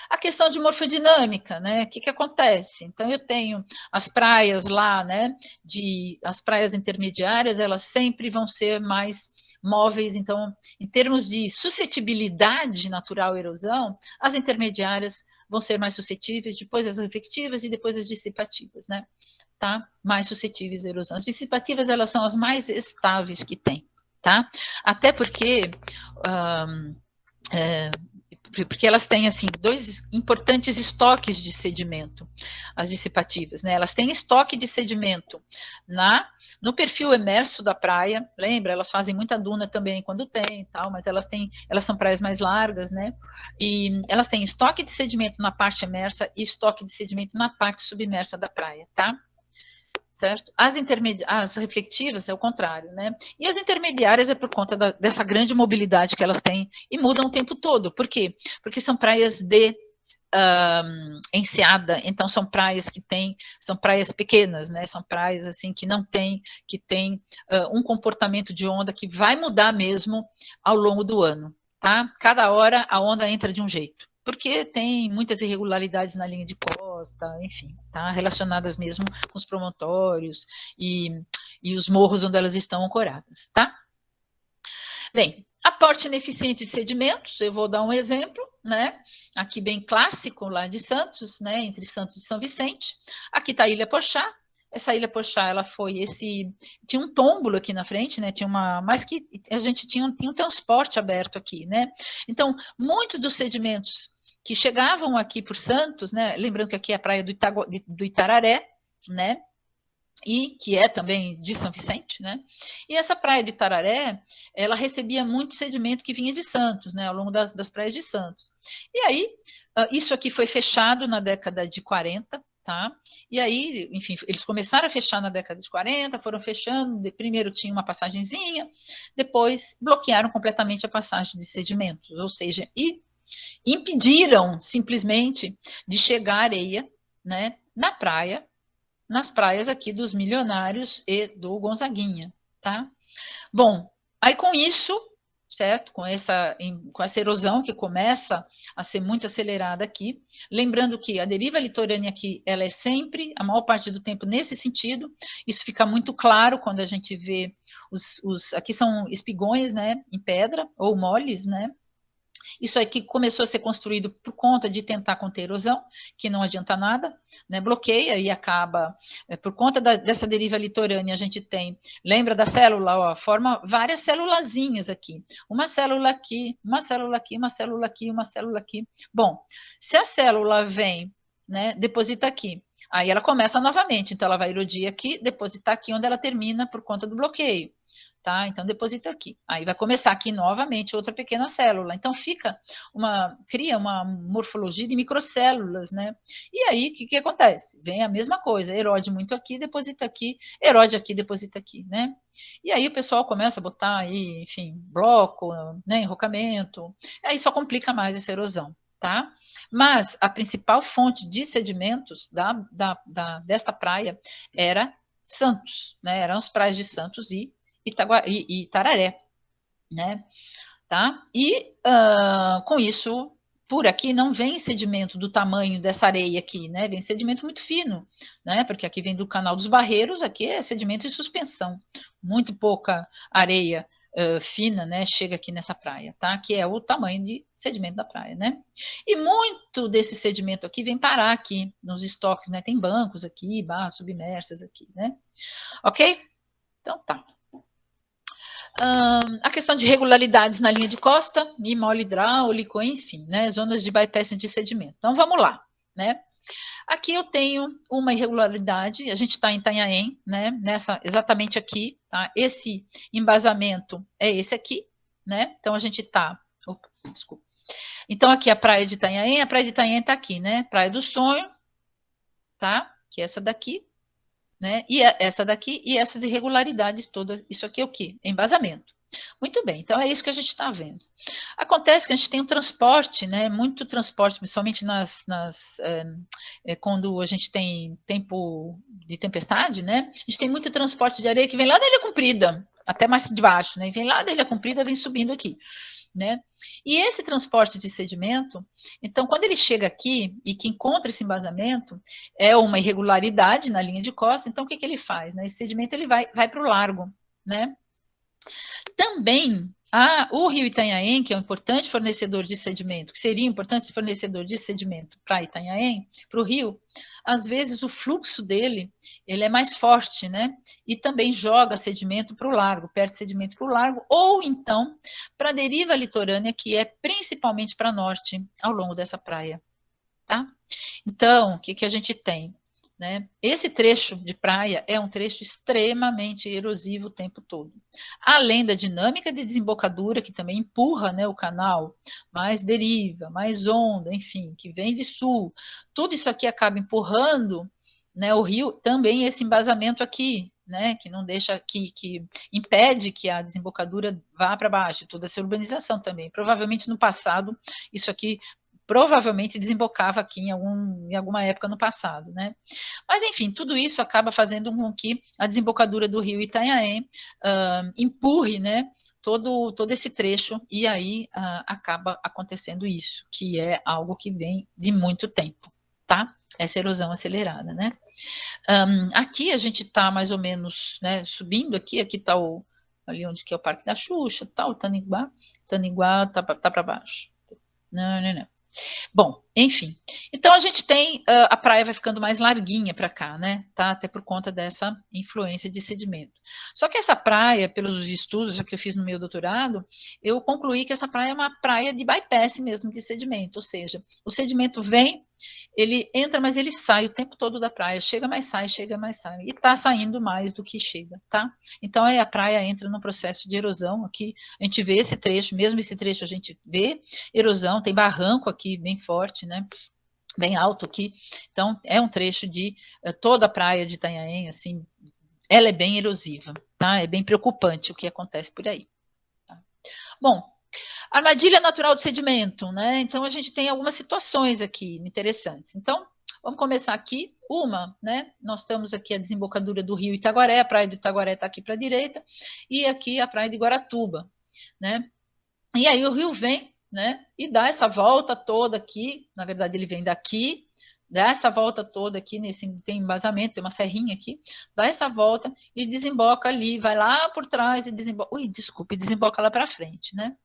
A questão de morfodinâmica, né? O que acontece? Então, eu tenho as praias lá, né? As praias intermediárias, elas sempre vão ser mais móveis. Então, em termos de suscetibilidade natural à erosão, as intermediárias vão ser mais suscetíveis, depois as reflectivas e depois as dissipativas, né? Tá? Mais suscetíveis à erosão. As dissipativas, elas são as mais estáveis que tem, tá? Até porque porque elas têm assim dois importantes estoques de sedimento, as dissipativas, né? Elas têm estoque de sedimento no perfil emerso da praia, lembra? Elas fazem muita duna também quando tem, tal, mas elas são praias mais largas, né? E elas têm estoque de sedimento na parte emersa e estoque de sedimento na parte submersa da praia, tá? Certo? As reflectivas é o contrário, né? E as intermediárias é por conta dessa grande mobilidade que elas têm e mudam o tempo todo. Por quê? Porque são praias de enseada, então são praias são praias pequenas, né? São praias assim que tem um comportamento de onda que vai mudar mesmo ao longo do ano, tá? Cada hora a onda entra de um jeito, porque tem muitas irregularidades na linha de costa, enfim, tá? Relacionadas mesmo com os promontórios e os morros onde elas estão ancoradas, tá? Bem, aporte ineficiente de sedimentos, eu vou dar um exemplo, né? Aqui bem clássico, lá de Santos, né? Entre Santos e São Vicente. Aqui está a Ilha Pochá. Essa Ilha Pochá, ela foi tinha um túmulo aqui na frente, né? Mas que a gente tinha um transporte aberto aqui, né? Então, muitos dos sedimentos que chegavam aqui por Santos, né? Lembrando que aqui é a praia do Itararé, né? E que é também de São Vicente, né? E essa praia de Itararé, ela recebia muito sedimento que vinha de Santos, né? Ao longo das praias de Santos. E aí, isso aqui foi fechado na década de 40, tá? E aí, enfim, eles começaram a fechar na década de 40, foram fechando, primeiro tinha uma passagenzinha, depois bloquearam completamente a passagem de sedimentos, ou seja, e impediram simplesmente de chegar areia, né, nas praias aqui dos Milionários e do Gonzaguinha, tá? Bom, aí com isso, certo? Com essa erosão que começa a ser muito acelerada aqui, lembrando que a deriva litorânea aqui, ela é sempre, a maior parte do tempo, nesse sentido, isso fica muito claro quando a gente vê aqui são espigões, né, em pedra, ou moles, né? Isso aqui começou a ser construído por conta de tentar conter erosão, que não adianta nada, né? Bloqueia e acaba, por conta dessa deriva litorânea, a gente tem, lembra da célula, ó, forma várias célulazinhas aqui, uma célula aqui, uma célula aqui, uma célula aqui, uma célula aqui. Bom, se a célula vem, né, deposita aqui, aí ela começa novamente, então ela vai erodir aqui, depositar aqui onde ela termina por conta do bloqueio. Tá? Então, deposita aqui. Aí vai começar aqui novamente outra pequena célula. Então, cria uma morfologia de microcélulas, né? E aí, o que acontece? Vem a mesma coisa, erode muito aqui, deposita aqui, erode aqui, deposita aqui, né? E aí o pessoal começa a botar aí, enfim, bloco, né, enrocamento, aí só complica mais essa erosão, tá? Mas a principal fonte de sedimentos desta praia era Santos, né? Eram as praias de Santos e Itararé, né? Tá? E com isso, por aqui não vem sedimento do tamanho dessa areia aqui, né? Vem sedimento muito fino, né? Porque aqui vem do Canal dos Barreiros, aqui é sedimento em suspensão, muito pouca areia fina, né? Chega aqui nessa praia, tá? Que é o tamanho de sedimento da praia, né? E muito desse sedimento aqui vem parar aqui nos estoques, né? Tem bancos aqui, barras submersas aqui, né? Ok? Então tá. A questão de irregularidades na linha de costa, mole hidráulico, enfim, né, zonas de bypass de sedimento. Então, vamos lá, né? Aqui eu tenho uma irregularidade, a gente está em Itanhaém, né, exatamente aqui, tá? Esse embasamento é esse aqui, né? Então, a gente está... Desculpa. Então, aqui a praia de Itanhaém está aqui, né? Praia do Sonho, tá? Que é essa daqui, né? E essa daqui, e essas irregularidades todas, isso aqui é o quê? Embasamento. Muito bem, então é isso que a gente está vendo. Acontece que a gente tem um transporte, né? Muito transporte, principalmente quando a gente tem tempo de tempestade, né? A gente tem muito transporte de areia que vem lá da Ilha Comprida, até mais de baixo, né? Vem lá da Ilha Comprida, vem subindo aqui, né? E esse transporte de sedimento, então, quando ele chega aqui e que encontra esse embasamento, é uma irregularidade na linha de costa, então o que ele faz? Né? Esse sedimento ele vai para o largo, né? Também, o rio Itanhaém, que é um importante fornecedor de sedimento, que seria um importante fornecedor de sedimento para Itanhaém, para o rio, às vezes o fluxo dele ele é mais forte, né? E também joga sedimento para o largo, perde sedimento para o largo, ou então para a deriva litorânea, que é principalmente para norte, ao longo dessa praia, tá? Então, o que a gente tem? Né? Esse trecho de praia é um trecho extremamente erosivo o tempo todo. Além da dinâmica de desembocadura, que também empurra, né, o canal, mais deriva, mais onda, enfim, que vem de sul. Tudo isso aqui acaba empurrando, né, o rio, também esse embasamento aqui, né, que não deixa, que impede que a desembocadura vá para baixo, toda essa urbanização também. Provavelmente no passado, isso aqui provavelmente desembocava aqui em alguma época no passado, né? Mas, enfim, tudo isso acaba fazendo com que a desembocadura do rio Itanhaém empurre, né, todo esse trecho, e aí acaba acontecendo isso, que é algo que vem de muito tempo, tá? Essa erosão acelerada, né? Aqui a gente está mais ou menos, né, subindo aqui está ali onde que é o Parque da Xuxa, tá, o Taniguá tá para baixo. Não. Bom, enfim. Então a gente tem, a praia vai ficando mais larguinha para cá, né? Tá? Até por conta dessa influência de sedimento. Só que essa praia, pelos estudos que eu fiz no meu doutorado, eu concluí que essa praia é uma praia de bypass mesmo de sedimento, ou seja, o sedimento vem, ele entra, mas ele sai o tempo todo da praia, chega mais sai, e está saindo mais do que chega, tá? Então aí a praia entra num processo de erosão, aqui a gente vê esse trecho, mesmo esse trecho a gente vê erosão, tem barranco aqui bem forte, né? Bem alto aqui, então é um trecho de toda a praia de Itanhaém, assim, ela é bem erosiva, tá? É bem preocupante o que acontece por aí. Tá? Bom, armadilha natural de sedimento, né? Então a gente tem algumas situações aqui interessantes. Então, vamos começar aqui. Né? Nós estamos aqui a desembocadura do rio Itaguaré, a praia do Itaguaré está aqui para a direita, e aqui a praia de Guaratuba, né? E aí o rio vem, né? E dá essa volta toda aqui, na verdade ele vem daqui, dá essa volta toda aqui, tem embasamento, tem uma serrinha aqui, dá essa volta e desemboca ali, vai lá por trás e desemboca, desemboca lá para frente, né?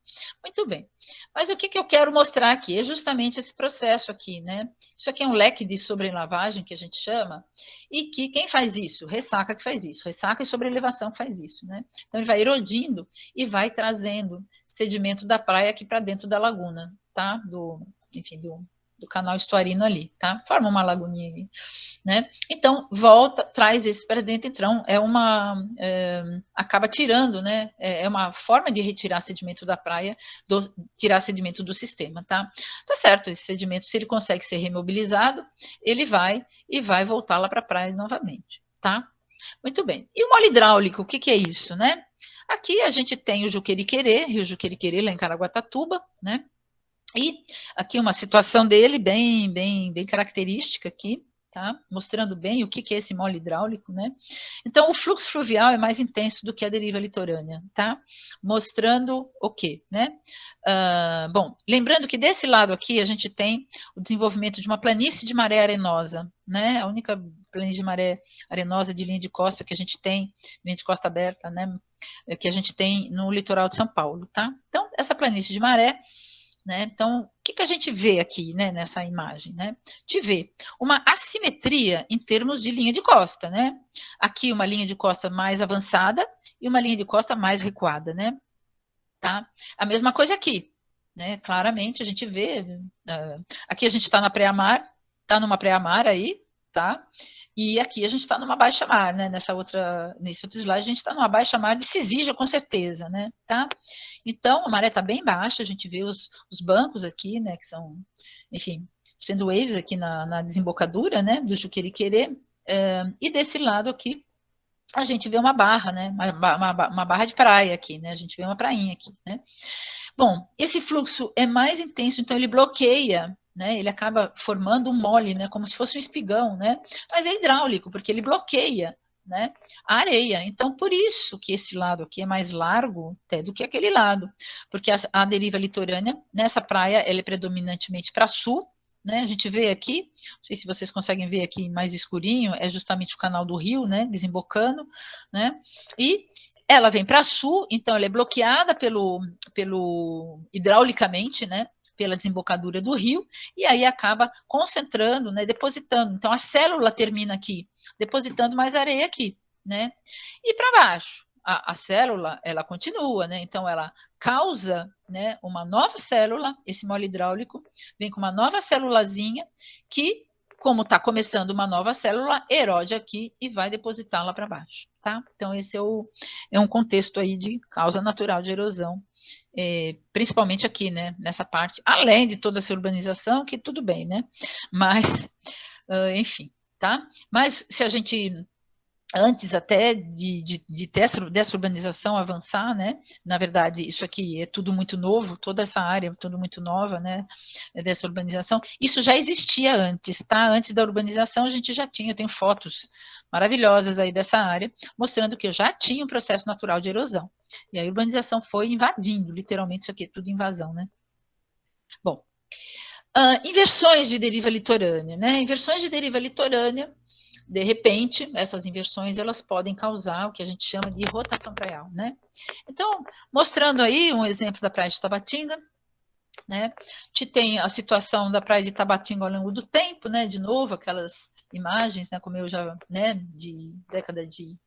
Muito bem. Mas o que eu quero mostrar aqui é justamente esse processo aqui, né? Isso aqui é um leque de sobrelavagem, que a gente chama, e que quem faz isso? Ressaca que faz isso, ressaca e sobrelevação que faz isso, né? Então ele vai erodindo e vai trazendo sedimento da praia aqui para dentro da laguna, tá? Enfim, do canal estuarino ali, tá? Forma uma laguninha ali, né? Então, volta, traz esse para dentro, então, acaba tirando, né? É uma forma de retirar sedimento da praia, tirar sedimento do sistema, tá? Tá certo, esse sedimento, se ele consegue ser remobilizado, ele vai voltar lá para a praia novamente, tá? Muito bem. E o mole hidráulico, o que é isso, né? Aqui a gente tem o Juqueriquerê, Rio Juqueriquerê, lá em Caraguatatuba, né? E aqui uma situação dele bem característica aqui, tá? Mostrando bem o que é esse mole hidráulico, né? Então, o fluxo fluvial é mais intenso do que a deriva litorânea, tá? Mostrando o quê, né? Bom, lembrando que desse lado aqui a gente tem o desenvolvimento de uma planície de maré arenosa, né? A única planície de maré arenosa de linha de costa que a gente tem, linha de costa aberta, né? Que a gente tem no litoral de São Paulo, tá? Então, essa planície de maré, né? Então, o que a gente vê aqui, né, nessa imagem? Né? A gente vê uma assimetria em termos de linha de costa. Né? Aqui uma linha de costa mais avançada e uma linha de costa mais recuada. Né? Tá? A mesma coisa aqui. Né? Claramente a gente vê. Aqui a gente está na pré-mar, está numa pré-mar aí, tá? E aqui a gente está numa baixa-mar, né? Nesse outro slide, a gente está numa baixa-mar de Cisígia, com certeza, né? Tá? Então, a maré está bem baixa, a gente vê os bancos aqui, né? Que são, enfim, sendo waves aqui na desembocadura, né? Do Juqueriquerê. E desse lado aqui, a gente vê uma barra, né? Uma barra de praia aqui, né? A gente vê uma prainha aqui, né? Bom, esse fluxo é mais intenso, então ele bloqueia, né? Ele acaba formando um mole, né? Como se fosse um espigão, né? Mas é hidráulico, porque ele bloqueia, né, a areia. Então, por isso que esse lado aqui é mais largo até do que aquele lado, porque a deriva litorânea, nessa praia, ela é predominantemente para sul, né, a gente vê aqui, não sei se vocês conseguem ver aqui mais escurinho, é justamente o canal do rio, né, desembocando, né, e ela vem para sul, então ela é bloqueada hidraulicamente, né, pela desembocadura do rio, e aí acaba concentrando, né, depositando. Então a célula termina aqui, depositando mais areia aqui, né? E para baixo, a célula, ela continua, né? Então ela causa, né, uma nova célula, esse mole hidráulico vem com uma nova célulazinha que, como está começando uma nova célula, erode aqui e vai depositar lá para baixo, tá? Então esse é um contexto aí de causa natural de erosão, principalmente aqui, né, nessa parte, além de toda essa urbanização, que tudo bem, né? Mas, enfim, tá? Mas se a gente, antes até de ter dessa urbanização avançar, né? Na verdade, isso aqui é tudo muito novo, toda essa área é tudo muito nova, né? Dessa urbanização. Isso já existia antes, tá? Antes da urbanização a gente já tinha, eu tenho fotos maravilhosas aí dessa área, mostrando que eu já tinha um processo natural de erosão. E a urbanização foi invadindo, literalmente, isso aqui é tudo invasão, né? Bom, inversões de deriva litorânea, né? Inversões de deriva litorânea, de repente, essas inversões elas podem causar o que a gente chama de rotação praial, né? Então, mostrando aí um exemplo da praia de Tabatinga, né? A gente tem a situação da praia de Tabatinga ao longo do tempo, né? De novo, aquelas imagens, né? Como eu já, né? De década de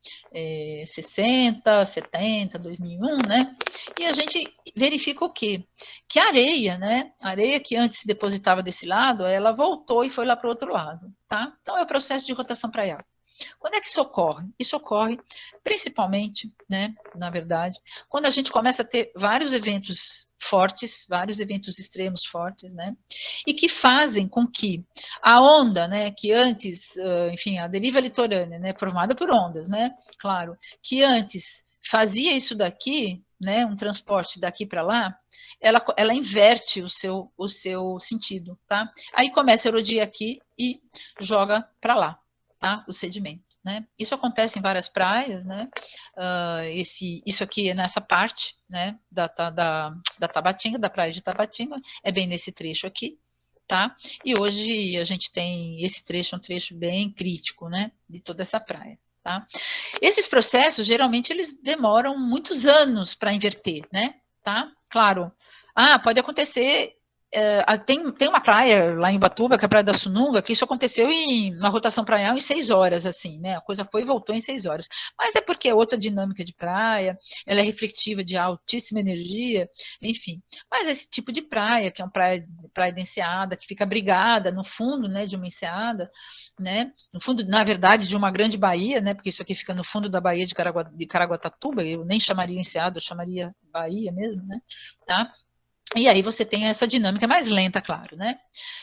60, 70, 2001, né? E a gente verifica o quê? Que a areia, né? A areia que antes se depositava desse lado, ela voltou e foi lá para o outro lado, tá? Então é o processo de rotação praial. Quando é que isso ocorre? Isso ocorre principalmente, né, na verdade, quando a gente começa a ter vários eventos fortes, vários eventos extremos fortes, né, e que fazem com que a onda, né, que antes, enfim, a deriva litorânea, né, formada por ondas, né, claro, que antes fazia isso daqui, né, um transporte daqui para lá, ela inverte o seu sentido, tá? Aí começa a erodir aqui e joga para lá, tá? O sedimento, né? Isso acontece em várias praias, né? Isso aqui é nessa parte, né? Da Tabatinga, da praia de Tabatinga, é bem nesse trecho aqui, tá? E hoje a gente tem esse trecho, um trecho bem crítico, né? De toda essa praia, tá? Esses processos, geralmente, eles demoram muitos anos para inverter, né? Tá? Claro. Pode acontecer. Tem uma praia lá em Ubatuba, que é a Praia da Sununga, que isso aconteceu uma rotação praial em 6 horas, assim, né? A coisa foi e voltou em 6 horas. Mas é porque é outra dinâmica de praia, ela é reflexiva de altíssima energia, enfim. Mas esse tipo de praia, que é uma praia de enseada, que fica abrigada no fundo, né, de uma enseada, né? No fundo, na verdade, de uma grande baía, né? Porque isso aqui fica no fundo da baía de Caraguatatuba, eu nem chamaria enseada, eu chamaria baía mesmo, né? Tá? E aí você tem essa dinâmica mais lenta, claro, né?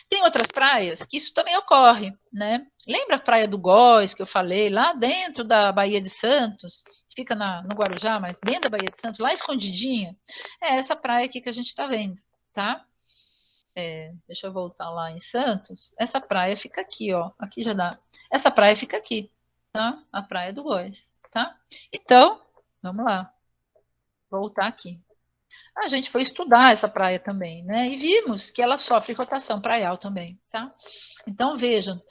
Tem outras praias que isso também ocorre, né? Lembra a Praia do Góis, que eu falei, lá dentro da Baía de Santos, que fica no Guarujá, mas dentro da Baía de Santos, lá escondidinha? É essa praia aqui que a gente está vendo, tá? Deixa eu voltar lá em Santos. Essa praia fica aqui, ó. Aqui já dá. Essa praia fica aqui, tá? A Praia do Góis, tá? Então, vamos lá. Voltar aqui. A gente foi estudar essa praia também, né? E vimos que ela sofre rotação praial também, tá? Então, vejam,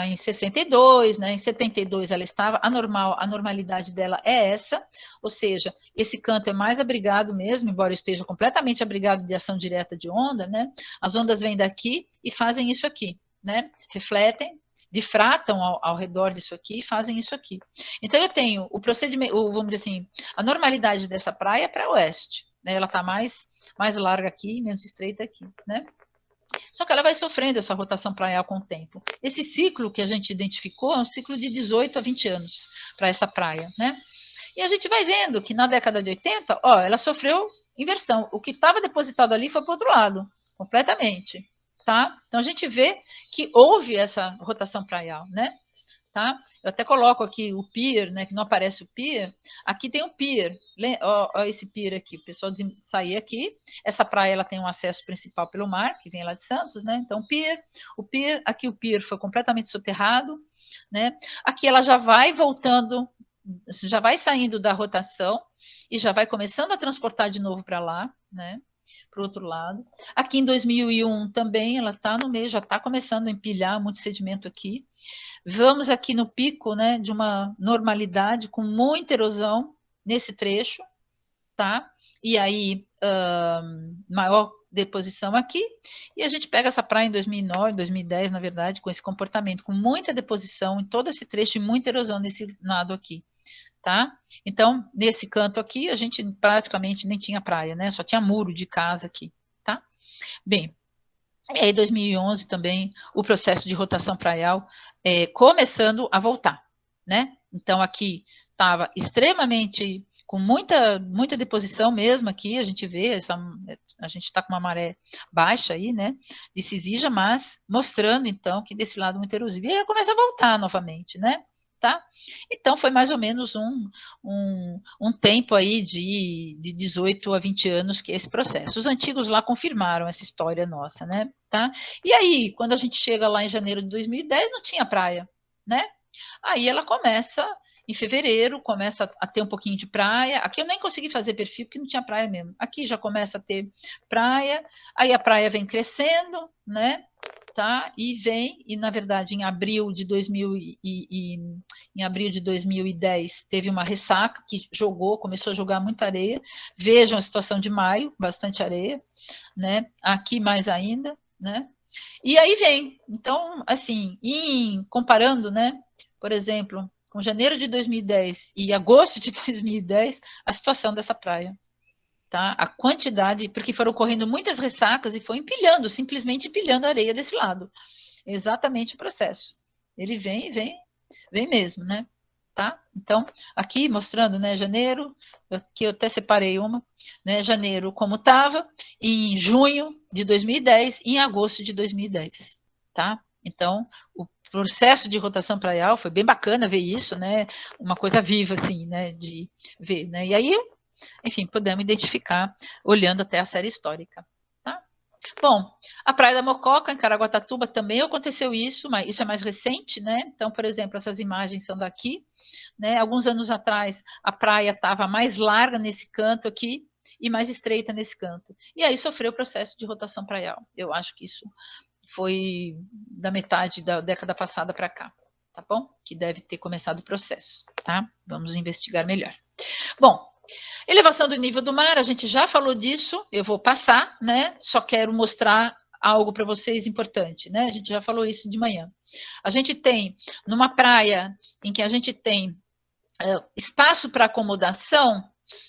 em 62, né, em 72 ela estava, a normalidade dela é essa, ou seja, esse canto é mais abrigado mesmo, embora esteja completamente abrigado de ação direta de onda, né? As ondas vêm daqui e fazem isso aqui, né? Refletem, difratam ao redor disso aqui e fazem isso aqui. Então, eu tenho o procedimento, vamos dizer assim, a normalidade dessa praia é para oeste, né? Ela está mais larga aqui, menos estreita aqui, né? Só que ela vai sofrendo essa rotação praial com o tempo. Esse ciclo que a gente identificou é um ciclo de 18 a 20 anos para essa praia, né? E a gente vai vendo que na década de 80, ó, ela sofreu inversão. O que estava depositado ali foi para o outro lado, completamente, tá? Então a gente vê que houve essa rotação praial, né? Tá? Eu até coloco aqui o pier, né, que não aparece o pier. Aqui tem o pier. Ó, esse pier aqui. O pessoal sair aqui. Essa praia ela tem um acesso principal pelo mar, que vem lá de Santos, né? Então, o pier, aqui o pier foi completamente soterrado, né? Aqui ela já vai voltando, já vai saindo da rotação e já vai começando a transportar de novo para lá, né? Para o outro lado. Aqui em 2001 também ela está no meio, já está começando a empilhar muito sedimento aqui. Vamos aqui no pico, né, de uma normalidade com muita erosão nesse trecho, tá? E aí, maior deposição aqui, e a gente pega essa praia em 2009, 2010, na verdade, com esse comportamento, com muita deposição em todo esse trecho e muita erosão nesse lado aqui, tá? Então, nesse canto aqui, a gente praticamente nem tinha praia, né? Só tinha muro de casa aqui, tá? Bem, e aí 2011 também, o processo de rotação praial começando a voltar, né? Então, aqui estava extremamente com muita deposição mesmo aqui, a gente vê, a gente está com uma maré baixa aí, né, de Cisija, mas mostrando, então, que desse lado muito erosivo. E aí começa a voltar novamente, né, tá? Então, foi mais ou menos um tempo aí de 18 a 20 anos que é esse processo. Os antigos lá confirmaram essa história nossa, né, tá? E aí, quando a gente chega lá em janeiro de 2010, não tinha praia, né? Aí ela começa em fevereiro, começa a ter um pouquinho de praia. Aqui eu nem consegui fazer perfil, porque não tinha praia mesmo. Aqui já começa a ter praia, aí a praia vem crescendo, né? Tá? E vem, e na verdade em abril de 2010 teve uma ressaca que começou a jogar muita areia. Vejam a situação de maio, bastante areia, né? Aqui mais ainda, né? E aí vem, então, assim, comparando, né? Por exemplo, com janeiro de 2010 e agosto de 2010, a situação dessa praia, tá? A quantidade, porque foram correndo muitas ressacas e foi empilhando, simplesmente empilhando a areia desse lado. Exatamente o processo. Ele vem mesmo, né? Tá? Então, aqui mostrando, né, janeiro, que eu até separei uma, né, janeiro como estava, em junho de 2010 e em agosto de 2010, tá? Então, o processo de rotação praial foi bem bacana ver isso, né, uma coisa viva, assim, né, de ver, né, e aí, enfim, podemos identificar olhando até a série histórica, tá? Bom, a Praia da Mococa, em Caraguatatuba, também aconteceu isso, mas isso é mais recente, né? Então, por exemplo, essas imagens são daqui, né? Alguns anos atrás, a praia estava mais larga nesse canto aqui e mais estreita nesse canto. E aí sofreu o processo de rotação praial. Eu acho que isso foi da metade da década passada para cá, tá bom? Que deve ter começado o processo, tá? Vamos investigar melhor. Bom, elevação do nível do mar, a gente já falou disso, eu vou passar, né? Só quero mostrar algo para vocês importante, né? A gente já falou isso de manhã. A gente tem, numa praia em que a gente tem espaço para acomodação,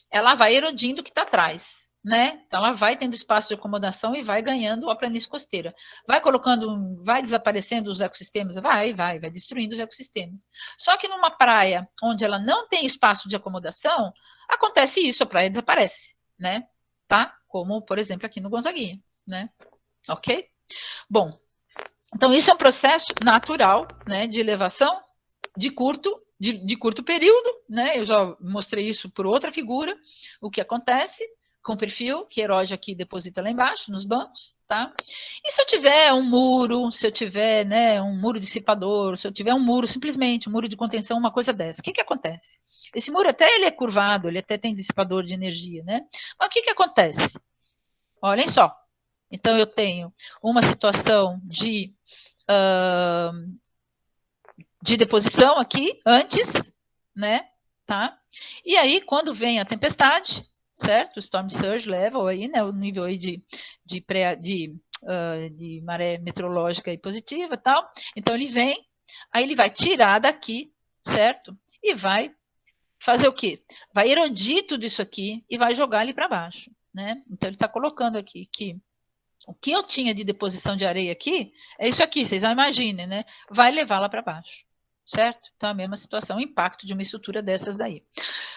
ela vai erodindo o que está atrás, né? Então, ela vai tendo espaço de acomodação e vai ganhando a planície costeira. Vai colocando, vai desaparecendo os ecossistemas, vai destruindo os ecossistemas. Só que numa praia onde ela não tem espaço de acomodação, acontece isso, a praia desaparece, né? Tá? Como, por exemplo, aqui no Gonzaguinha, né? Ok? Bom, então isso é um processo natural, né, de elevação de curto período, né? Eu já mostrei isso por outra figura, o que acontece com o perfil, que erode aqui e deposita lá embaixo, nos bancos, tá? E se eu tiver um muro, se eu tiver, né, um muro dissipador, se eu tiver um muro, simplesmente um muro de contenção, uma coisa dessa, o que acontece? Esse muro até ele é curvado, ele até tem dissipador de energia, né? Mas o que acontece? Olhem só. Então, eu tenho uma situação de deposição aqui, antes, né, tá? E aí, quando vem a tempestade, certo? O storm surge level aí, né, o nível aí de maré meteorológica aí positiva e tal. Então, ele vem, aí ele vai tirar daqui, certo? E vai fazer o quê? Vai erodir tudo isso aqui e vai jogar ali para baixo, né? Então, ele está colocando aqui que o que eu tinha de deposição de areia aqui, é isso aqui, vocês imaginem, né? Vai levar lá para baixo, certo? Então, a mesma situação, o impacto de uma estrutura dessas daí.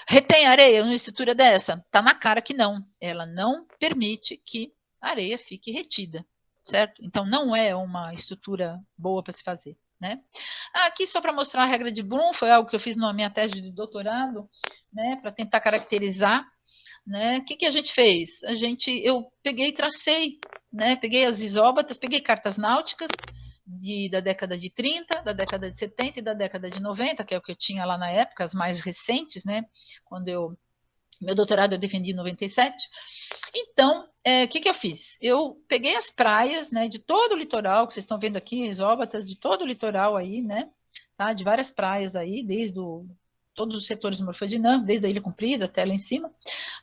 Retém areia numa estrutura dessa? Tá na cara que não. Ela não permite que a areia fique retida, certo? Então, não é uma estrutura boa para se fazer, né? Aqui, só para mostrar a regra de Bloom, foi algo que eu fiz na minha tese de doutorado, né? Para tentar caracterizar, né? O que a gente fez? Eu peguei e tracei, né? Peguei as isóbatas, peguei cartas náuticas da década de 30, da década de 70 e da década de 90, que é o que eu tinha lá na época, as mais recentes, né? Meu doutorado eu defendi em 97. Então, o que eu fiz? Eu peguei as praias, né, de todo o litoral, que vocês estão vendo aqui, isóbatas de todo o litoral aí, né, tá, de várias praias aí, todos os setores morfodinâmicos, desde a Ilha Comprida até lá em cima,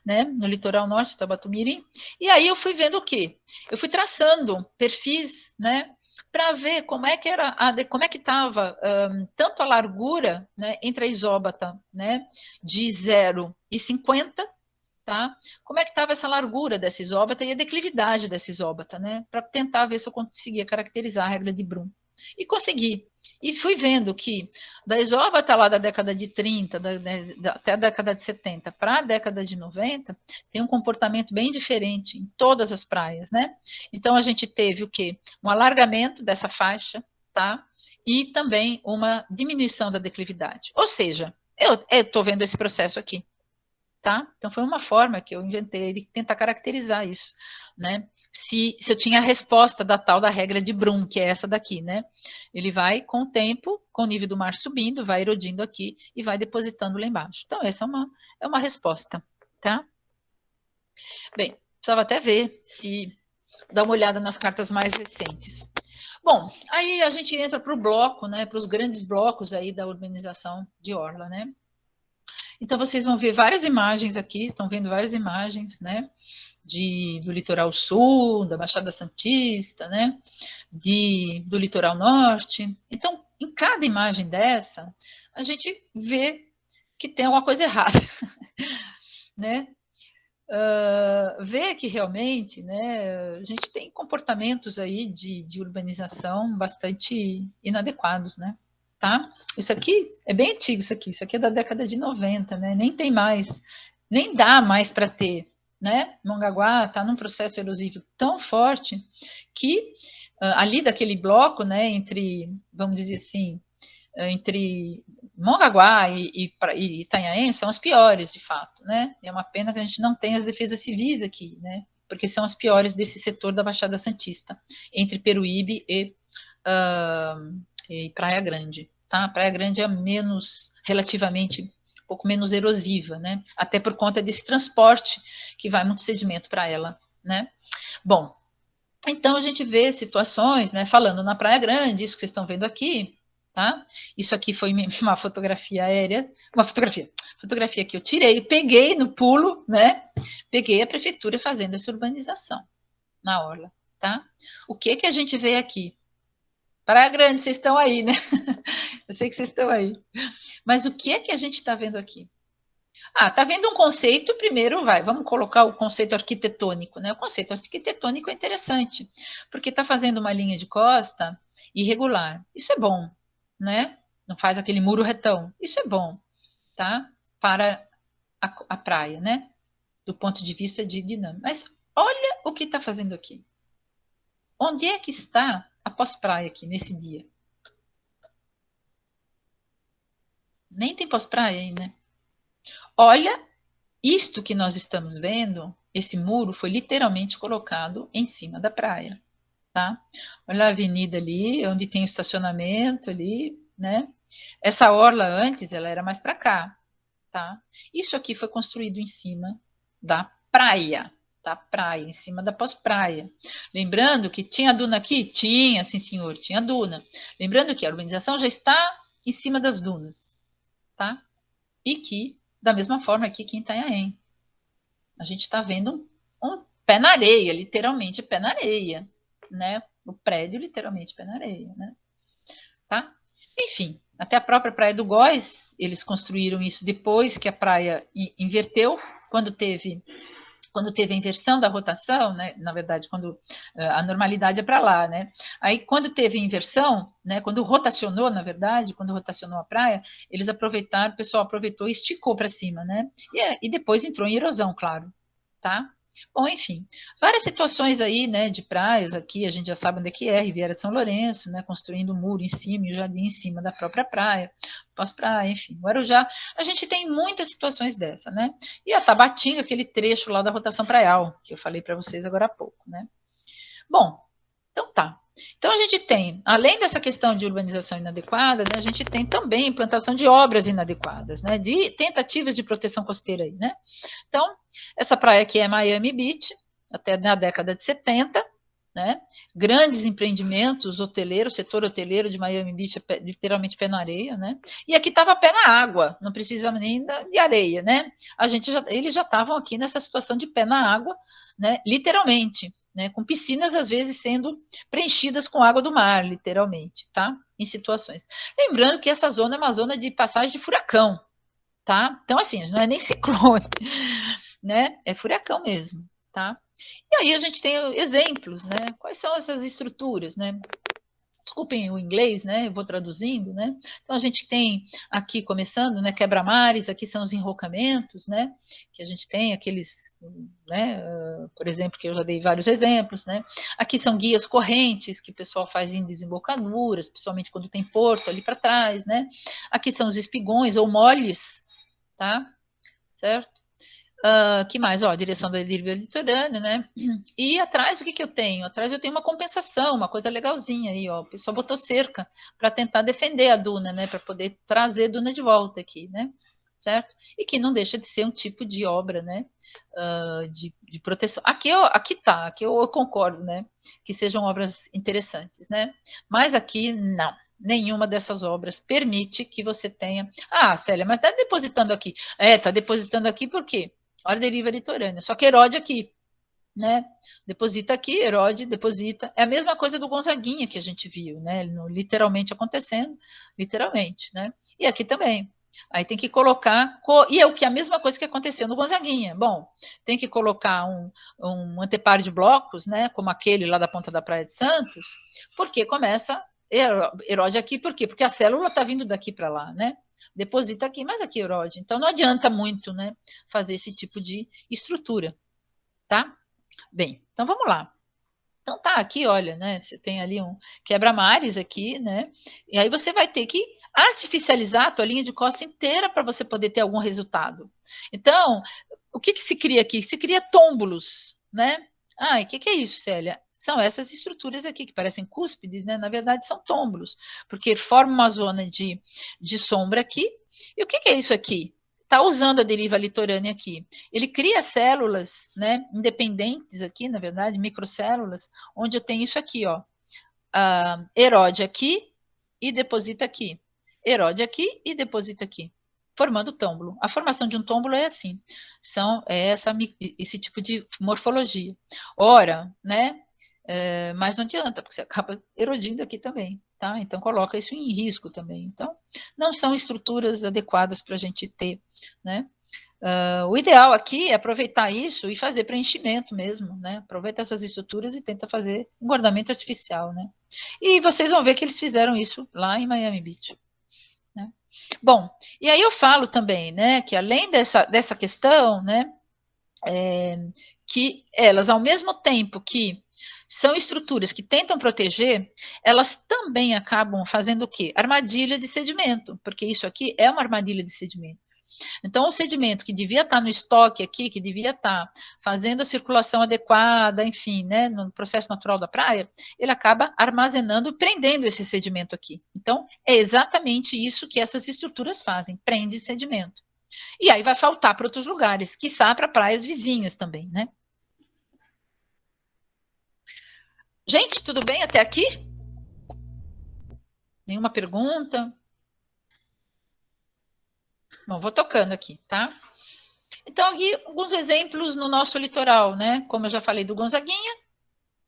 né, no litoral norte, Tabatumiri. E aí eu fui vendo o quê? Eu fui traçando perfis, né, para ver como é que estava tanto a largura, né, entre a isóbata, né, de 0 e 50, tá? Como é que estava essa largura dessa isóbata e a declividade dessa isóbata, né? Para tentar ver se eu conseguia caracterizar a regra de Brum. E consegui. E fui vendo que da isóbata lá da década de 30, até a década de 70 para a década de 90, tem um comportamento bem diferente em todas as praias, né? Então a gente teve o quê? Um alargamento dessa faixa, tá? E também uma diminuição da declividade. Ou seja, eu estou vendo esse processo aqui. Tá? Então foi uma forma que eu inventei de tentar caracterizar isso, né? Se eu tinha a resposta da tal da regra de Brum, que é essa daqui, né? Ele vai, com o tempo, com o nível do mar subindo, vai erodindo aqui e vai depositando lá embaixo. Então, essa é uma resposta, tá? Bem, precisava até ver dar uma olhada nas cartas mais recentes. Bom, aí a gente entra para o bloco, né? Para os grandes blocos aí da urbanização de Orla, né? Então, vocês vão ver várias imagens aqui, estão vendo várias imagens, né? Do litoral sul, da Baixada Santista, né? Do litoral norte. Então, em cada imagem dessa, a gente vê que tem alguma coisa errada, né? Vê que realmente, né, a gente tem comportamentos aí de urbanização bastante inadequados, né? Tá? Isso aqui é bem antigo, isso aqui é da década de 90, né? Nem tem mais, nem dá mais para ter, né? Mongaguá está num processo erosivo tão forte que ali daquele bloco, né, vamos dizer assim, entre Mongaguá e Itanhaém são as piores, de fato, né? É uma pena que a gente não tenha as defesas civis aqui, né? Porque são as piores desse setor da Baixada Santista, entre Peruíbe e Praia Grande, tá? Praia Grande é relativamente, um pouco menos erosiva, né? Até por conta desse transporte que vai muito sedimento para ela, né? Bom, então a gente vê situações, né? Falando na Praia Grande, isso que vocês estão vendo aqui, tá? Isso aqui foi uma fotografia aérea, uma fotografia que eu tirei, peguei no pulo, né? Peguei a prefeitura fazendo essa urbanização na orla, tá? O que a gente vê aqui? Praia Grande, vocês estão aí, né? Eu sei que vocês estão aí. Mas o que a gente está vendo aqui? Tá vendo um conceito, primeiro vamos colocar o conceito arquitetônico, né? O conceito arquitetônico é interessante, porque está fazendo uma linha de costa irregular. Isso é bom, né? Não faz aquele muro retão. Isso é bom, tá? Para a praia, né? Do ponto de vista de dinâmica. Mas olha o que está fazendo aqui. Onde é que está a pós-praia aqui, nesse dia? Nem tem pós-praia aí, né? Olha, isto que nós estamos vendo, esse muro foi literalmente colocado em cima da praia, tá? Olha a avenida ali, onde tem o estacionamento ali, né? Essa orla antes, ela era mais para cá, tá? Isso aqui foi construído em cima da praia, em cima da pós-praia. Lembrando que tinha duna aqui? Tinha, sim senhor, tinha duna. Lembrando que a urbanização já está em cima das dunas, tá? E que, da mesma forma aqui que em Itanhaém, a gente está vendo um pé na areia, literalmente pé na areia, né? O prédio literalmente pé na areia, né? Tá? Enfim, até a própria Praia do Góis, eles construíram isso depois que a praia inverteu, quando teve a inversão da rotação, né? Na verdade, quando a normalidade é para lá, né? Aí, quando teve inversão, né? Quando rotacionou, na verdade, quando rotacionou a praia, eles aproveitaram, o pessoal aproveitou e esticou para cima, né? E depois entrou em erosão, claro, tá? Bom, enfim, várias situações aí, né, de praias aqui, a gente já sabe onde é que é, Riviera de São Lourenço, né, construindo um muro em cima e o jardim em cima da própria praia, pós-praia, enfim, Guarujá, a gente tem muitas situações dessa, né, e a Tabatinga, aquele trecho lá da rotação praial, que eu falei para vocês agora há pouco, né. Bom, então tá. Então, a gente tem, além dessa questão de urbanização inadequada, né, a gente tem também implantação de obras inadequadas, né, de tentativas de proteção costeira aí, né. Então, essa praia aqui é Miami Beach, até na década de 70, né, grandes empreendimentos hoteleiros, setor hoteleiro de Miami Beach, literalmente pé na areia, né, e aqui estava pé na água, não precisa nem de areia, né, eles já estavam aqui nessa situação de pé na água, né, literalmente, né, com piscinas às vezes sendo preenchidas com água do mar, literalmente, tá, em situações. Lembrando que essa zona é uma zona de passagem de furacão, tá, então assim, não é nem ciclone, né, é furacão mesmo, tá. E aí a gente tem exemplos, né? Quais são essas estruturas, né? Desculpem o inglês, né? Eu vou traduzindo, né? Então a gente tem aqui começando, né? Quebra-mares, aqui são os enrocamentos, né? Que a gente tem aqueles, né? Por exemplo, que eu já dei vários exemplos, né? Aqui são guias correntes que o pessoal faz em desembocaduras, principalmente quando tem porto ali para trás, né? Aqui são os espigões ou moles, tá? Certo? Que mais? Ó, direção da deriva litorânea, né? E atrás, o que eu tenho? Atrás eu tenho uma compensação, uma coisa legalzinha aí, ó. O pessoal botou cerca para tentar defender a duna, né? Para poder trazer a duna de volta aqui, né? Certo? E que não deixa de ser um tipo de obra, né? De proteção. Aqui eu concordo, né? Que sejam obras interessantes, né? Mas aqui, não. Nenhuma dessas obras permite que você tenha. Ah, Célia, mas está depositando aqui. Está depositando aqui por quê? Olha a deriva litorânea, só que erode aqui, né? Deposita aqui, erode, deposita. É a mesma coisa do Gonzaguinha que a gente viu, né? Literalmente acontecendo, literalmente, né? E aqui também. Aí tem que colocar, e é o que a mesma coisa que aconteceu no Gonzaguinha. Bom, tem que colocar um anteparo de blocos, né? Como aquele lá da ponta da Praia de Santos, porque começa erode aqui, por quê? Porque a célula está vindo daqui para lá, né? Deposita aqui, mas aqui erode. Então não adianta muito, né, fazer esse tipo de estrutura, tá? Bem, então vamos lá. Então tá aqui, olha, né, você tem ali um quebra-mares aqui, né? E aí você vai ter que artificializar a tua linha de costa inteira para você poder ter algum resultado. Então, o que se cria aqui? Se cria tômbulos, né? Ah, e o que é isso, Célia? São essas estruturas aqui que parecem cúspides, né? Na verdade, são tômbulos, porque formam uma zona de sombra aqui. E o que é isso aqui? Está usando a deriva litorânea aqui. Ele cria células, né, independentes aqui, na verdade, microcélulas, onde eu tenho isso aqui, ó. Erode aqui e deposita aqui. Erode aqui e deposita aqui, formando tômbulo. A formação de um tômbulo é assim, esse tipo de morfologia. Ora, né, mas não adianta, porque você acaba erodindo aqui também, tá? Então coloca isso em risco também. Então, não são estruturas adequadas para a gente ter, né? O ideal aqui é aproveitar isso e fazer preenchimento mesmo, né? Aproveita essas estruturas e tenta fazer um guardamento artificial, né? E vocês vão ver que eles fizeram isso lá em Miami Beach. Né? Bom, e aí eu falo também, né, que além dessa questão, né, que elas, ao mesmo tempo que são estruturas que tentam proteger, elas também acabam fazendo o quê? Armadilha de sedimento, porque isso aqui é uma armadilha de sedimento. Então, o sedimento que devia estar no estoque aqui, que devia estar fazendo a circulação adequada, enfim, né, no processo natural da praia, ele acaba armazenando e prendendo esse sedimento aqui. Então, é exatamente isso que essas estruturas fazem, prende sedimento. E aí vai faltar para outros lugares, quiçá para praias vizinhas também, né? Gente, tudo bem até aqui? Nenhuma pergunta? Bom, vou tocando aqui, tá? Então, aqui alguns exemplos no nosso litoral, né? Como eu já falei do Gonzaguinha,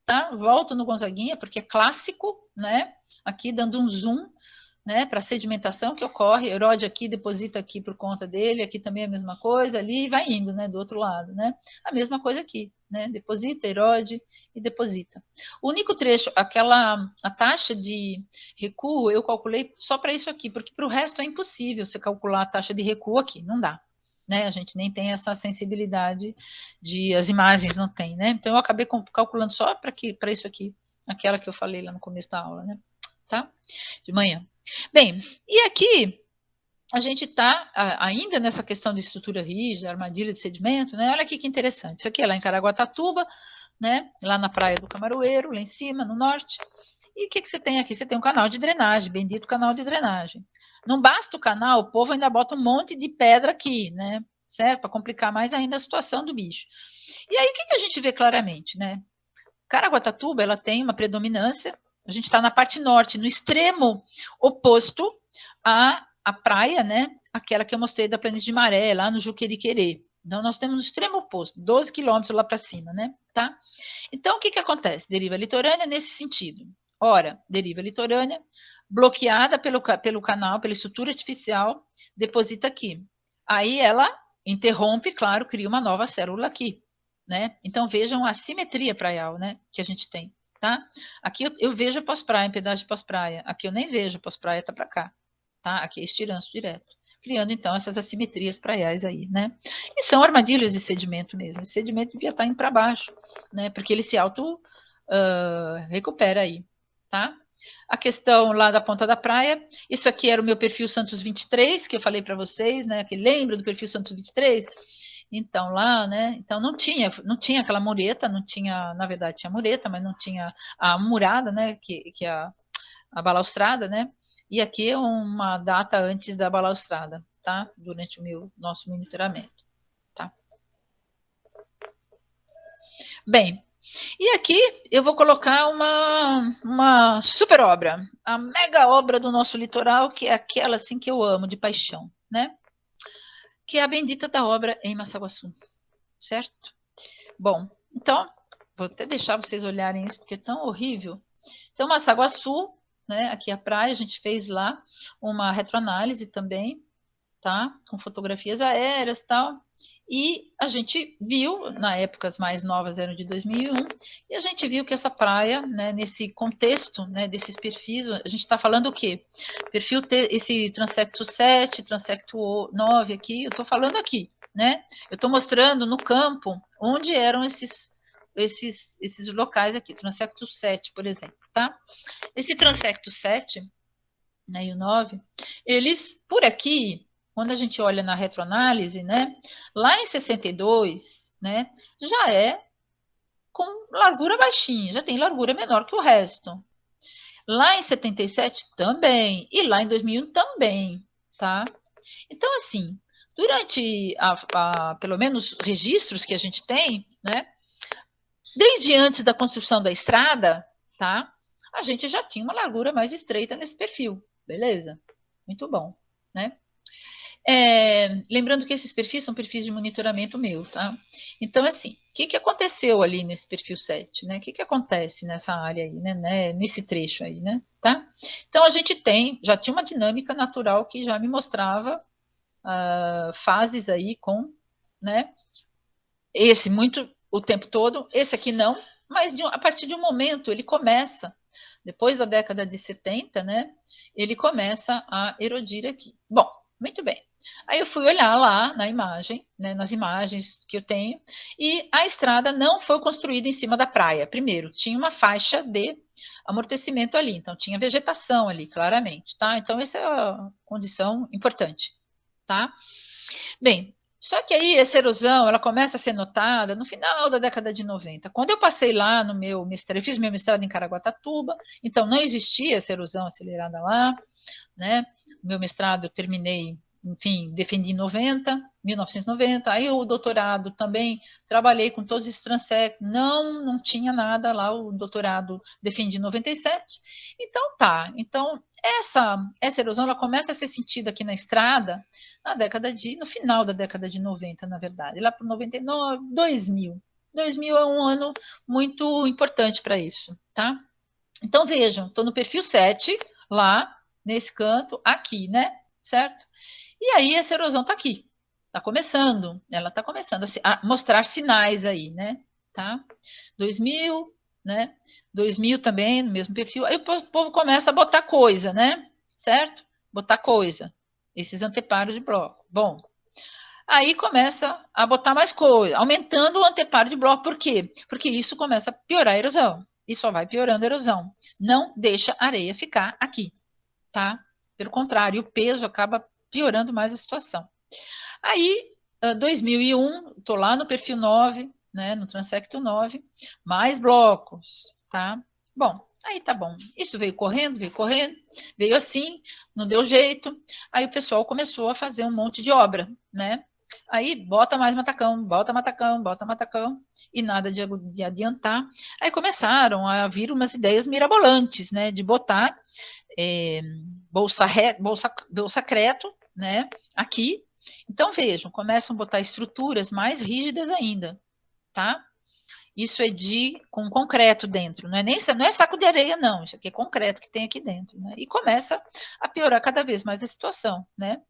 tá? Volto no Gonzaguinha, porque é clássico, né? Aqui dando um zoom, né? Para a sedimentação que ocorre, erode aqui, deposita aqui por conta dele, aqui também é a mesma coisa, ali vai indo, né? Do outro lado, né? A mesma coisa aqui, né? Deposita, erode e deposita. O único trecho, a taxa de recuo, eu calculei só para isso aqui, porque para o resto é impossível você calcular a taxa de recuo aqui, não dá. Né? A gente nem tem essa sensibilidade as imagens não tem, né? Então eu acabei calculando só para isso aqui, aquela que eu falei lá no começo da aula, né? Tá? De manhã. Bem, e aqui a gente está ainda nessa questão de estrutura rígida, armadilha de sedimento, né? Olha aqui que interessante. Isso aqui é lá em Caraguatatuba, né? Lá na praia do Camaroeiro, lá em cima, no norte. E o que você tem aqui? Você tem um canal de drenagem, bendito canal de drenagem. Não basta o canal, o povo ainda bota um monte de pedra aqui, né? Certo? Para complicar mais ainda a situação do bicho. E aí, o que a gente vê claramente, né? Caraguatatuba, ela tem uma predominância, a gente está na parte norte, no extremo oposto à praia, né? Aquela que eu mostrei da Planície de Maré, lá no Juqueriquerê. Então, nós temos no extremo oposto, 12 quilômetros lá para cima, né? Tá? Então, o que acontece? Deriva litorânea nesse sentido. Ora, deriva litorânea, bloqueada pelo canal, pela estrutura artificial, deposita aqui. Aí ela interrompe, claro, cria uma nova célula aqui, né? Então vejam a simetria praial, né, que a gente tem, tá? Aqui eu vejo pós-praia, em pedaço de pós-praia. Aqui eu nem vejo pós-praia, tá para cá, tá? Aqui é estiranço direto, criando então essas assimetrias praiais aí, né? E são armadilhas de sedimento mesmo. Esse sedimento devia estar indo para baixo, né? Porque ele se auto recupera aí, tá? A questão lá da ponta da praia, isso aqui era o meu perfil Santos 23, que eu falei para vocês, né? Que lembra do perfil Santos 23? Então lá, né? Então não tinha aquela mureta, não tinha, na verdade tinha mureta, mas não tinha a murada, né? Que a balaustrada, né? E aqui é uma data antes da balaustrada, tá? Durante o nosso monitoramento, tá? Bem, e aqui eu vou colocar uma super obra, a mega obra do nosso litoral, que é aquela assim que eu amo de paixão, né? Que é a bendita da obra em Massaguaçu, certo? Bom, então, vou até deixar vocês olharem isso, porque é tão horrível. Então, Massaguaçu, né, aqui a praia, a gente fez lá uma retroanálise também, tá? Com fotografias aéreas e tal. E a gente viu, na época as mais novas eram de 2001, e a gente viu que essa praia, né, nesse contexto, né, desses perfis, a gente está falando o quê? Perfil esse transecto 7, transecto 9 aqui, eu estou falando aqui, né? Eu estou mostrando no campo onde eram esses locais aqui, transecto 7, por exemplo, tá? Esse transecto 7, né, e o 9, eles, por aqui, quando a gente olha na retroanálise, né, lá em 62, né, já é com largura baixinha, já tem largura menor que o resto. Lá em 77 também, e lá em 2001 também, tá? Então, assim, durante, pelo menos, registros que a gente tem, né, desde antes da construção da estrada, tá, a gente já tinha uma largura mais estreita nesse perfil, beleza? Muito bom, né? Lembrando que esses perfis são perfis de monitoramento meu, tá? Então, assim, o que aconteceu ali nesse perfil 7, né? O que acontece nessa área aí, né? Nesse trecho aí, né? Tá? Então, a gente já tinha uma dinâmica natural que já me mostrava fases aí com, né? Esse muito o tempo todo, esse aqui não, mas a partir de um momento ele começa, depois da década de 70, né? Ele começa a erodir aqui. Bom, muito bem. Aí eu fui olhar lá na imagem, né, nas imagens que eu tenho, e a estrada não foi construída em cima da praia. Primeiro, tinha uma faixa de amortecimento ali, então tinha vegetação ali, claramente, tá? Então essa é a condição importante, tá? Bem, só que aí essa erosão, ela começa a ser notada no final da década de 90. Quando eu passei lá no meu mestrado, eu fiz meu mestrado em Caraguatatuba, então não existia essa erosão acelerada lá, né? Meu mestrado eu terminei, enfim, defendi em 1990, aí o doutorado também, trabalhei com todos esses transectos, não tinha nada lá, o doutorado defendi em 97, então tá, então essa erosão, ela começa a ser sentida aqui na estrada, no final da década de 90, na verdade, lá por 99, 2000. 2000 é um ano muito importante para isso, tá? Então vejam, estou no perfil 7, lá, nesse canto, aqui, né? Certo? E aí essa erosão está aqui, está começando, ela está começando a mostrar sinais aí, né? Tá? 2000, né? 2000 também, no mesmo perfil. Aí o povo começa a botar coisa, né? Certo? Botar coisa. Esses anteparos de bloco. Bom, aí começa a botar mais coisa, aumentando o anteparo de bloco. Por quê? Porque isso começa a piorar a erosão. E só vai piorando a erosão. Não deixa a areia ficar aqui, tá? Pelo contrário, o peso acaba piorando mais a situação. Aí, 2001, estou lá no perfil 9, né, no transecto 9, mais blocos, tá? Bom, Aí tá bom. Isso veio correndo, veio assim, não deu jeito. Aí o pessoal começou a fazer um monte de obra, né? Aí bota mais matacão, bota matacão, bota matacão, e nada de adiantar. Aí começaram a vir umas ideias mirabolantes, né? De botar bolsa creto, né? Aqui. Então vejam, começam a botar estruturas mais rígidas ainda, tá? Isso é com concreto dentro, não é saco de areia, não. Isso aqui é concreto que tem aqui dentro, né? E começa a piorar cada vez mais a situação, né?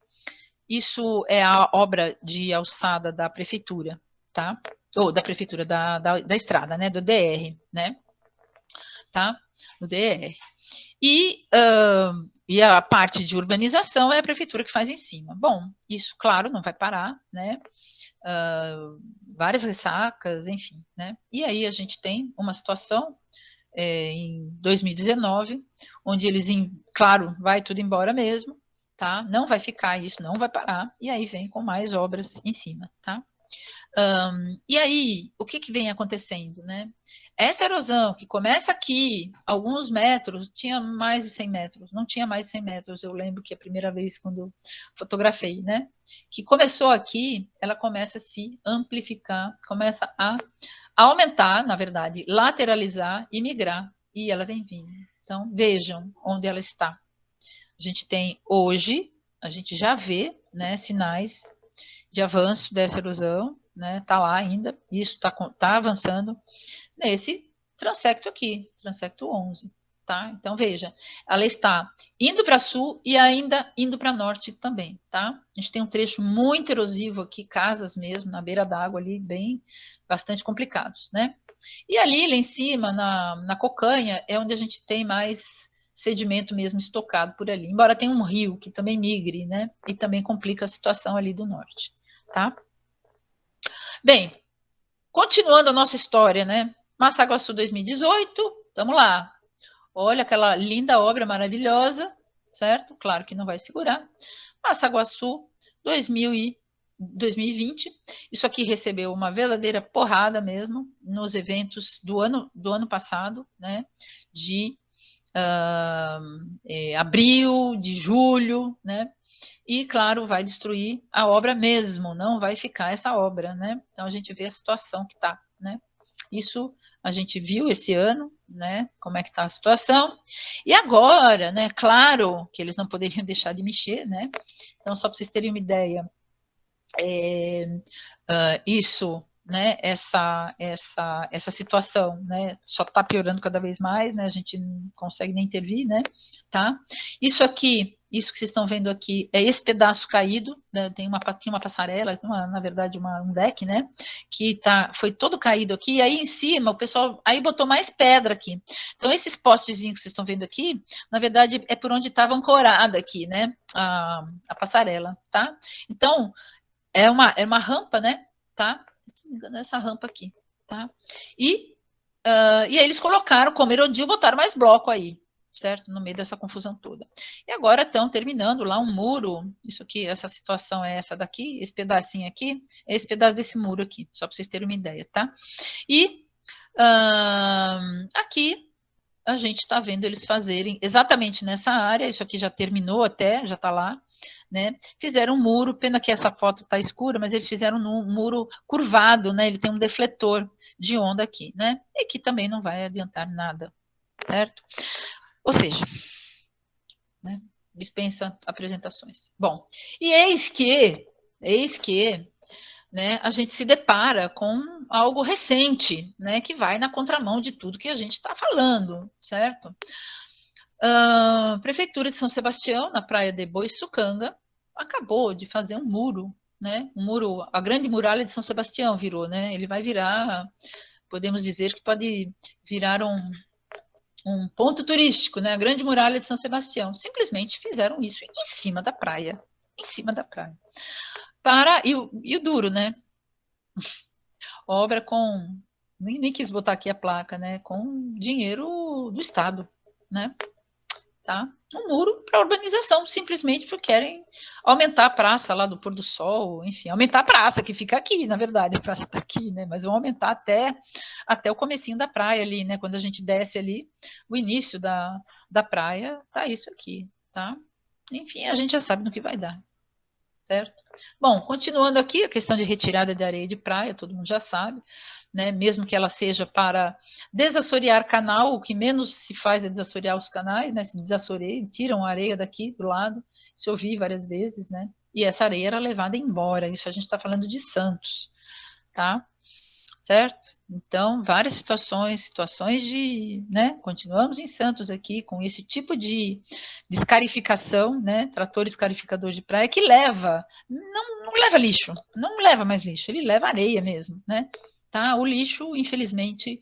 Isso é a obra de alçada da prefeitura, tá? Ou da prefeitura da estrada, né? Do DR, né? Tá? Do DR. E a parte de urbanização é a prefeitura que faz em cima. Bom, isso, claro, não vai parar, né? Várias ressacas, enfim, né? E aí a gente tem uma situação em 2019, onde eles, claro, vai tudo embora mesmo, tá? Não vai ficar isso, não vai parar, e aí vem com mais obras em cima, tá? E aí, o que vem acontecendo, né? Essa erosão que começa aqui, alguns metros, tinha mais de 100 metros, não tinha mais de 100 metros, eu lembro que a primeira vez quando fotografei, né? Que começou aqui, ela começa a se amplificar, começa a aumentar, na verdade, lateralizar e migrar, e ela vem vindo. Então, vejam onde ela está. A gente tem hoje, a gente já vê, né, sinais de avanço dessa erosão, né? Tá lá ainda, isso tá avançando nesse transecto aqui, transecto 11, tá? Então veja, ela está indo para sul e ainda indo para norte também, tá? A gente tem um trecho muito erosivo aqui, casas mesmo na beira d'água ali, bastante complicados, né? E ali, lá em cima, na Cocanha, é onde a gente tem mais sedimento mesmo estocado por ali, embora tenha um rio que também migre, né? E também complica a situação ali do norte, tá? Bem, continuando a nossa história, né? Massaguaçu 2018, vamos lá. Olha aquela linda obra maravilhosa, certo? Claro que não vai segurar. Massaguaçu 2020, isso aqui recebeu uma verdadeira porrada mesmo nos eventos do ano passado, né? De abril, de julho, né? E, claro, vai destruir a obra mesmo, não vai ficar essa obra, né? Então, a gente vê a situação que está, né? Isso a gente viu esse ano, né? Como é que está a situação. E agora, né? Claro que eles não poderiam deixar de mexer, né? Então, só para vocês terem uma ideia, isso, né? Essa situação, né? Só está piorando cada vez mais, né? A gente não consegue nem intervir, né? Tá? Isso aqui, isso que vocês estão vendo aqui, é esse pedaço caído, né? Tinha uma passarela, na verdade, um deck, né? Que foi todo caído aqui, e aí em cima o pessoal aí botou mais pedra aqui. Então, esses postezinhos que vocês estão vendo aqui, na verdade, é por onde estava ancorada aqui, né? A passarela, tá? Então, é uma rampa, né? Tá? Se não me engano, é essa rampa aqui, tá? E aí eles colocaram, como erodiu, botaram mais bloco aí, certo? No meio dessa confusão toda. E agora estão terminando lá um muro, isso aqui, essa situação é essa daqui, esse pedacinho aqui, é esse pedaço desse muro aqui, só para vocês terem uma ideia, tá? E aqui a gente está vendo eles fazerem exatamente nessa área, isso aqui já terminou até, já está lá, né? Fizeram um muro, pena que essa foto está escura, mas eles fizeram um muro curvado, né? Ele tem um defletor de onda aqui, né? E que também não vai adiantar nada, certo? Ou seja, né? Dispensa apresentações. Bom, e eis que, né, a gente se depara com algo recente, né, que vai na contramão de tudo que a gente está falando, certo? Prefeitura de São Sebastião, na praia de Boiçucanga, acabou de fazer um muro, né? Um muro, a grande muralha de São Sebastião virou, né? Ele vai virar, podemos dizer que pode virar um ponto turístico, né? A grande muralha de São Sebastião. Simplesmente fizeram isso em cima da praia, em cima da praia. E o duro, né? Obra com, nem quis botar aqui a placa, né? Com dinheiro do Estado, né? tá? Um muro para urbanização, simplesmente porque querem aumentar a praça lá do pôr do sol, enfim, aumentar a praça, que fica aqui, na verdade, a praça está aqui, né? Mas vão aumentar até o comecinho da praia ali, né? Quando a gente desce ali, o início da praia, tá isso aqui, tá? Enfim, a gente já sabe no que vai dar, certo? Bom, continuando aqui, a questão de retirada de areia de praia, todo mundo já sabe, né? Mesmo que ela seja para desassorear canal, o que menos se faz é desassorear os canais, né? Se desassoreiam, tiram a areia daqui do lado, isso eu vi várias vezes, né? E essa areia era levada embora, isso a gente está falando de Santos, tá? Certo? Então, várias situações de, né? Continuamos em Santos aqui com esse tipo de escarificação, né? Trator escarificador de praia que leva, não leva lixo, não leva mais lixo, ele leva areia mesmo, né? Tá? O lixo, infelizmente,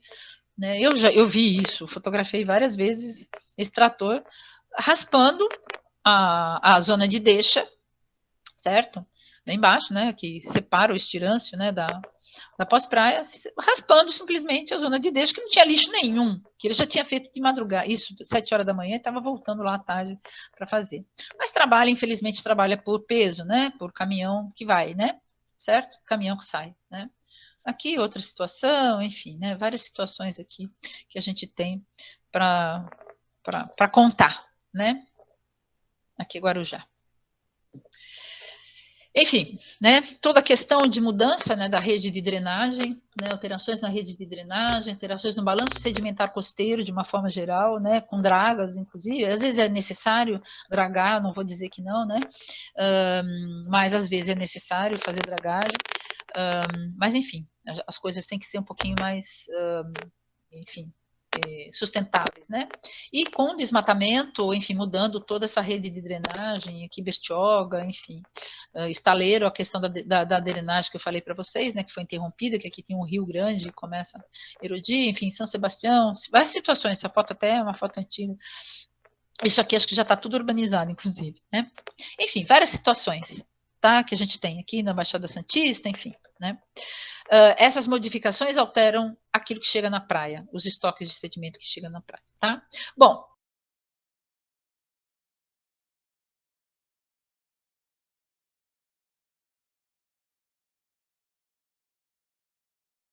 né? Eu vi isso, fotografei várias vezes esse trator raspando a zona de deixa, certo? Lá embaixo, né? Que separa o estirâncio, né? Da pós-praia, raspando simplesmente a zona de deixa, que não tinha lixo nenhum, que ele já tinha feito de madrugada, isso, 7 horas da manhã, e estava voltando lá à tarde para fazer. Mas trabalha, infelizmente, trabalha por peso, né? Por caminhão que vai, né? Certo? Caminhão que sai, né? Aqui outra situação, enfim, né? Várias situações aqui que a gente tem para contar, né? Aqui Guarujá. Enfim, né, toda a questão de mudança, né, da rede de drenagem, né, alterações na rede de drenagem, alterações no balanço sedimentar costeiro de uma forma geral, né, com dragas, inclusive, às vezes é necessário dragar, não vou dizer que não, né, mas às vezes é necessário fazer dragagem, mas enfim, as coisas têm que ser um pouquinho mais, enfim, sustentáveis, né? E com desmatamento, enfim, mudando toda essa rede de drenagem, aqui Bertioga, enfim, Estaleiro, a questão da drenagem que eu falei para vocês, né, que foi interrompida, que aqui tem um rio grande e começa a erodir, enfim, São Sebastião, várias situações, essa foto até é uma foto antiga. Isso aqui acho que já está tudo urbanizado, inclusive, né? Enfim, várias situações, tá, que a gente tem aqui na Baixada Santista, enfim, né? Essas modificações alteram aquilo que chega na praia, os estoques de sedimento que chegam na praia, tá? Bom,